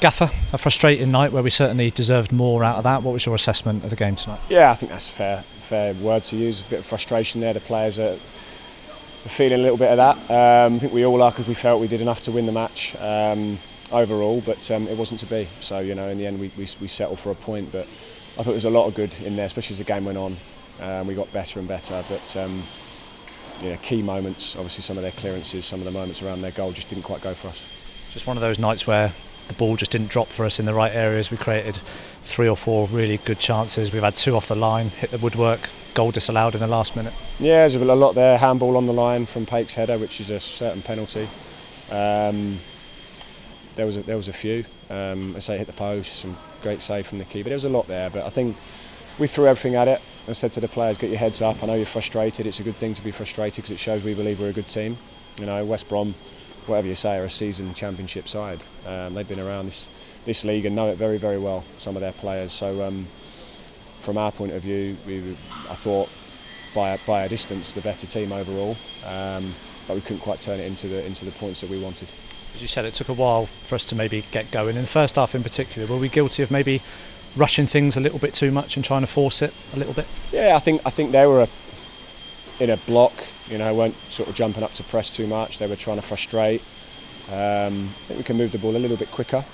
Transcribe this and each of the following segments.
Gaffer, a frustrating night where we certainly deserved more out of that. What was your assessment of the game tonight? Yeah, I think that's a fair word to use. A bit of frustration there. The players are feeling a little bit of that. I think we all are, because we felt we did enough to win the match overall, but it wasn't to be. So in the end we settled for a point, but I thought there was a lot of good in there, especially as the game went on. We got better and better, but key moments, obviously some of their clearances, some of the moments around their goal just didn't quite go for us. Just one of those nights where the ball just didn't drop for us in the right areas. We created 3 or 4 really good chances. We've had 2 off the line, hit the woodwork, goal disallowed in the last minute. Yeah, there's a lot there. Handball on the line from Pake's header, which is a certain penalty. There was a few. I say hit the post, some great save from the keeper. There was a lot there, but I think we threw everything at it. I said to the players, get your heads up. I know you're frustrated. It's a good thing to be frustrated because it shows we believe we're a good team. West Brom, whatever you say, are a seasoned championship side. They've been around this league and know it very, very well, some of their players. So from our point of view, I thought by a distance the better team overall, but we couldn't quite turn it into the points that we wanted. As you said, it took a while for us to maybe get going. In the first half in particular, were we guilty of maybe rushing things a little bit too much and trying to force it a little bit? Yeah, I think they were in a block, weren't sort of jumping up to press too much. They were trying to frustrate. I think we can move the ball a little bit quicker,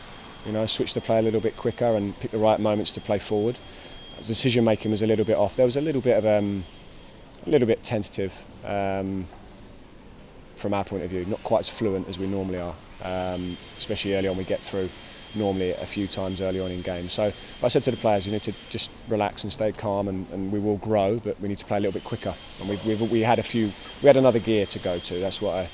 switch the play a little bit quicker and pick the right moments to play forward. The decision making was a little bit off. There was a little bit tentative from our point of view, not quite as fluent as we normally are, especially early on. We get through normally a few times early on in games. So I said to the players, you need to just relax and stay calm, and we will grow, but we need to play a little bit quicker. And we had another gear to go to. That's what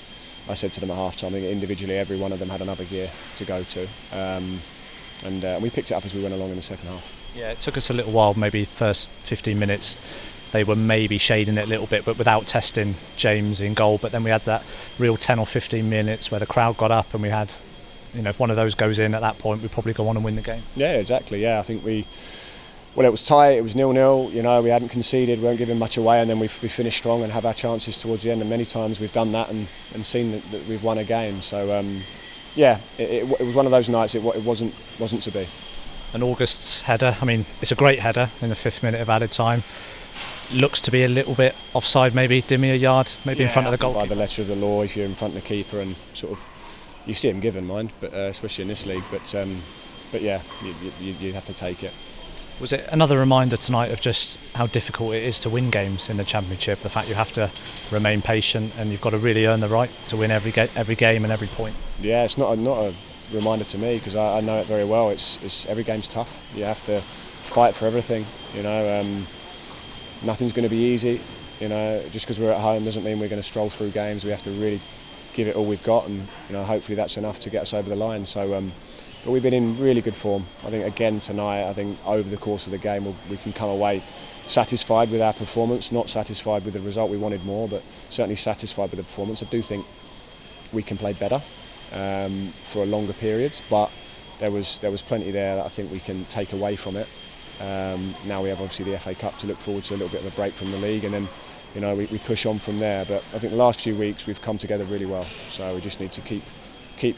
I said to them at half time. I think individually every one of them had another gear to go to, and we picked it up as we went along in the second half. Yeah, it took us a little while, maybe first 15 minutes they were maybe shading it a little bit, but without testing James in goal. But then we had that real 10 or 15 minutes where the crowd got up, and we had, if one of those goes in at that point, we probably go on and win the game. Yeah, exactly. Yeah, I think it was tight. It was 0-0. We hadn't conceded, we weren't giving much away, and then we finished strong and have our chances towards the end. And many times we've done that and seen that we've won a game. So it was one of those nights. It wasn't to be. And August's header, it's a great header in the 5th minute of added time. Looks to be a little bit offside, maybe Dimmy a yard, maybe in front of the goal. By the letter of the law, if you're in front of the keeper and sort of, you see him given, mind, but especially in this league. But yeah, you have to take it. Was it another reminder tonight of just how difficult it is to win games in the Championship? The fact you have to remain patient and you've got to really earn the right to win every game and every point. Yeah, it's not a reminder to me, because I know it very well. It's every game's tough. You have to fight for everything. Nothing's going to be easy. Just because we're at home doesn't mean we're going to stroll through games. We have to really give it all we've got, and hopefully that's enough to get us over the line. So, but we've been in really good form. I think again tonight, over the course of the game we can come away satisfied with our performance. Not satisfied with the result, we wanted more, but certainly satisfied with the performance. I do think we can play better for longer periods, but there was plenty there that I think we can take away from it. Now we have obviously the FA Cup to look forward to, a little bit of a break from the league, and then we push on from there. But I think the last few weeks we've come together really well, so we just need to keep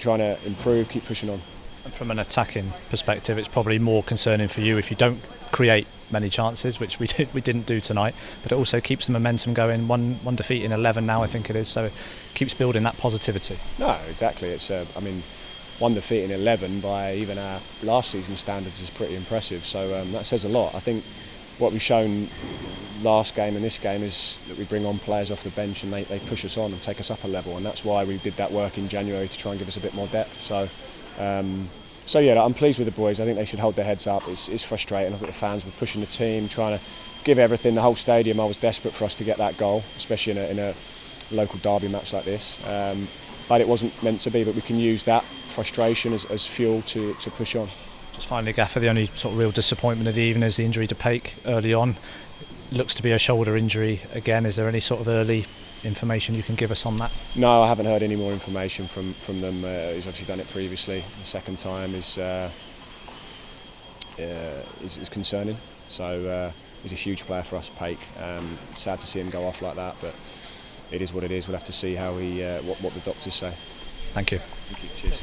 trying to improve, keep pushing on. And from an attacking perspective, it's probably more concerning for you if you don't create many chances, which we didn't do tonight, but it also keeps the momentum going. One defeat in 11 now, I think it is, so it keeps building that positivity. No, exactly. It's one defeat in 11 by even our last season standards is pretty impressive, so that says a lot. I think what we've shown last game and this game is that we bring on players off the bench and they push us on and take us up a level, and that's why we did that work in January to try and give us a bit more depth. So yeah, I'm pleased with the boys. I think they should hold their heads up. It's frustrating. I think the fans were pushing the team, trying to give everything. The whole stadium, I was desperate for us to get that goal, especially in a local derby match like this. But it wasn't meant to be, but we can use that frustration as fuel to push on. Just finally, Gaffer, the only sort of real disappointment of the evening is the injury to Pake early on. Looks to be a shoulder injury again. Is there any sort of early information you can give us on that? No, I haven't heard any more information from them. He's obviously done it previously. The second time is concerning. So he's a huge player for us, Pake. Sad to see him go off like that, but it is what it is. We'll have to see how what the doctors say. Thank you. Thank you. Cheers.